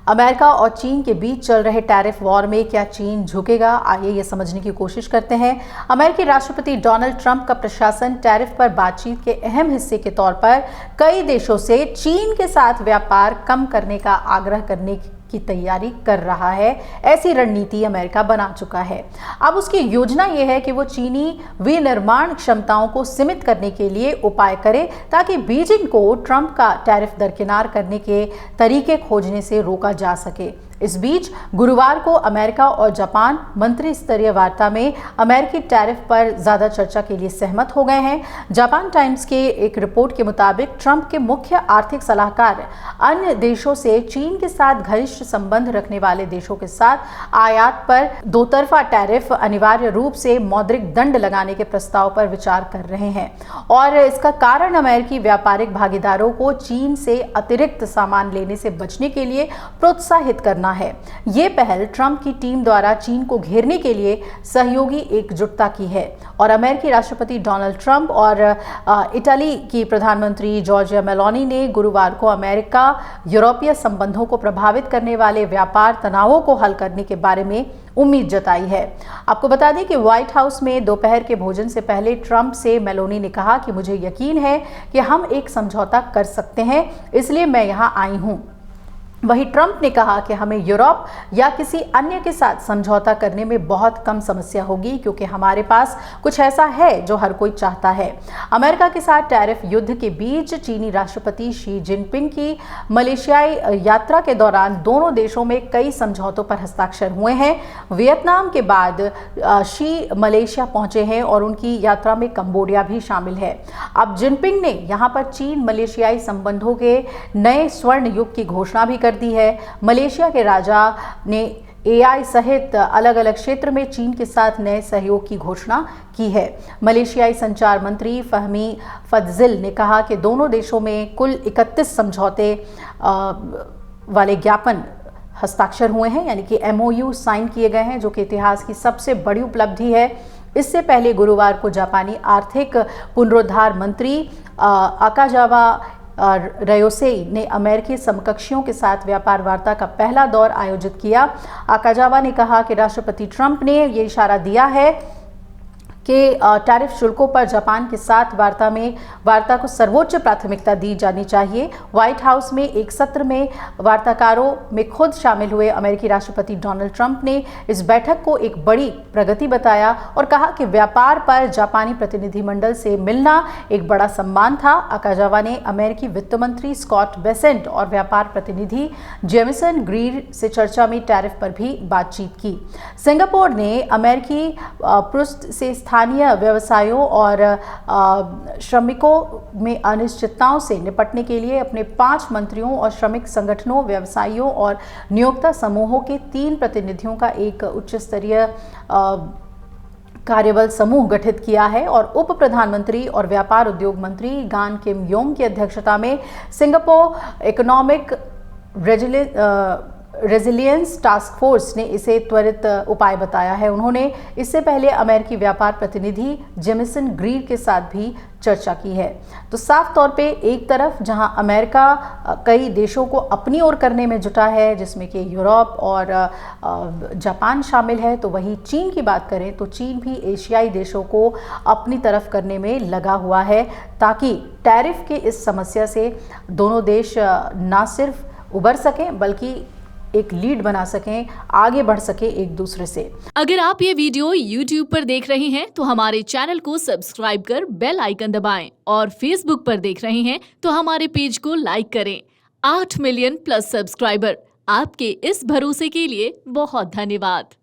America और चीन के बीच चल रहे टैरिफ वॉर में क्या चीन झुकेगा? आइए ये समझने की कोशिश करते हैं। अमेरिकी राष्ट्रपति डोनाल्ड ट्रंप का प्रशासन टैरिफ पर बातचीत के अहम हिस्से के तौर पर कई देशों से चीन के साथ व्यापार कम करने का आग्रह करने की तैयारी कर रहा है। ऐसी रणनीति अमेरिका बना चुका है। अब उसकी योजना यह है कि वो चीनी विनिर्माण क्षमताओं को सीमित करने के लिए उपाय करे ताकि बीजिंग को ट्रंप का टैरिफ दरकिनार करने के तरीके खोजने से रोका जा सके। इस बीच गुरुवार को अमेरिका और जापान मंत्री स्तरीय वार्ता में अमेरिकी टैरिफ पर ज्यादा चर्चा के लिए सहमत हो गए हैं। जापान टाइम्स के एक रिपोर्ट के मुताबिक ट्रंप के मुख्य आर्थिक सलाहकार अन्य देशों से चीन के साथ घनिष्ठ संबंध रखने वाले देशों के साथ आयात पर दोतरफा टैरिफ अनिवार्य रूप से मौद्रिक दंड लगाने के प्रस्ताव पर विचार कर रहे हैं और इसका कारण अमेरिकी व्यापारिक भागीदारों को चीन से अतिरिक्त सामान लेने से बचने के लिए प्रोत्साहित करना है। ये पहल ट्रंप की टीम द्वारा चीन को घेरने के लिए सहयोगी एकजुटता की है और अमेरिकी राष्ट्रपति डोनाल्ड ट्रंप और इटली की प्रधानमंत्री जॉर्जिया मेलोनी ने गुरुवार को अमेरिका यूरोपीय संबंधों को प्रभावित करने वाले व्यापार तनावों को हल करने के बारे में उम्मीद जताई है। आपको बता दें कि व्हाइट हाउस में दोपहर के भोजन से पहले ट्रंप से मेलोनी ने कहा कि मुझे यकीन है कि हम एक समझौता कर सकते हैं, इसलिए मैं यहां आई हूं। वहीं ट्रंप ने कहा कि हमें यूरोप या किसी अन्य के साथ समझौता करने में बहुत कम समस्या होगी क्योंकि हमारे पास कुछ ऐसा है जो हर कोई चाहता है। अमेरिका के साथ टैरिफ युद्ध के बीच चीनी राष्ट्रपति शी जिनपिंग की मलेशियाई यात्रा के दौरान दोनों देशों में कई समझौतों पर हस्ताक्षर हुए हैं। वियतनाम के बाद शी मलेशिया पहुंचे हैं और उनकी यात्रा में कंबोडिया भी शामिल है। अब जिनपिंग ने यहां पर चीन मलेशियाई संबंधों के नए स्वर्ण युग की घोषणा भी कर दी है। मलेशिया के राजा ने एआई सहित अलग अलग क्षेत्र में चीन के साथ नए सहयोग की घोषणा की है। मलेशियाई संचार मंत्री फहमी फदजिल ने कहा कि दोनों देशों में कुल 31 समझौते वाले ज्ञापन हस्ताक्षर हुए हैं, यानी कि MOU साइन किए गए हैं, जो कि इतिहास की सबसे बड़ी उपलब्धि है। इससे पहले गुरुवार को जापानी आर्थिक पुनरुद्धार मंत्री अकाजावा रयोसेई ने अमेरिकी समकक्षियों के साथ व्यापार वार्ता का पहला दौर आयोजित किया। अकाजावा ने कहा कि राष्ट्रपति ट्रंप ने ये इशारा दिया है कि टैरिफ शुल्कों पर जापान के साथ वार्ता को सर्वोच्च प्राथमिकता दी जानी चाहिए। व्हाइट हाउस में एक सत्र में वार्ताकारों में खुद शामिल हुए अमेरिकी राष्ट्रपति डोनाल्ड ट्रंप ने इस बैठक को एक बड़ी प्रगति बताया और कहा कि व्यापार पर जापानी प्रतिनिधिमंडल से मिलना एक बड़ा सम्मान था। अकाजावा ने अमेरिकी वित्त मंत्री स्कॉट बेसेंट और व्यापार प्रतिनिधि जेमिसन ग्रीर से चर्चा में टैरिफ पर भी बातचीत की। सिंगापुर ने अमेरिकी पृष्ठ से स्थानीय व्यवसायों और श्रमिकों में अनिश्चितताओं से निपटने के लिए अपने 5 मंत्रियों और श्रमिक संगठनों, व्यवसायियों और नियोक्ता समूहों के 3 प्रतिनिधियों का एक उच्च स्तरीय कार्यबल समूह गठित किया है और उप प्रधानमंत्री और व्यापार उद्योग मंत्री गान किम योंग की अध्यक्षता में Singapore economic resilience task force ने इसे त्वरित उपाय बताया है। उन्होंने इससे पहले अमेरिकी व्यापार प्रतिनिधि जेमिसन ग्रीर के साथ भी चर्चा की है। तो साफ तौर पे एक तरफ जहां अमेरिका कई देशों को अपनी ओर करने में जुटा है, जिसमें कि यूरोप और जापान शामिल है, तो वहीं चीन की बात करें तो चीन भी एशियाई देशों को अपनी तरफ करने में लगा हुआ है ताकि टैरिफ की इस समस्या से दोनों देश ना सिर्फ उबर सकें बल्कि एक लीड बना सकें, आगे बढ़ सके एक दूसरे से। अगर आप ये वीडियो YouTube पर देख रहे हैं तो हमारे चैनल को सब्सक्राइब कर बेल आइकन दबाएं और Facebook पर देख रहे हैं तो हमारे पेज को लाइक करें। 8 मिलियन प्लस सब्सक्राइबर, आपके इस भरोसे के लिए बहुत धन्यवाद।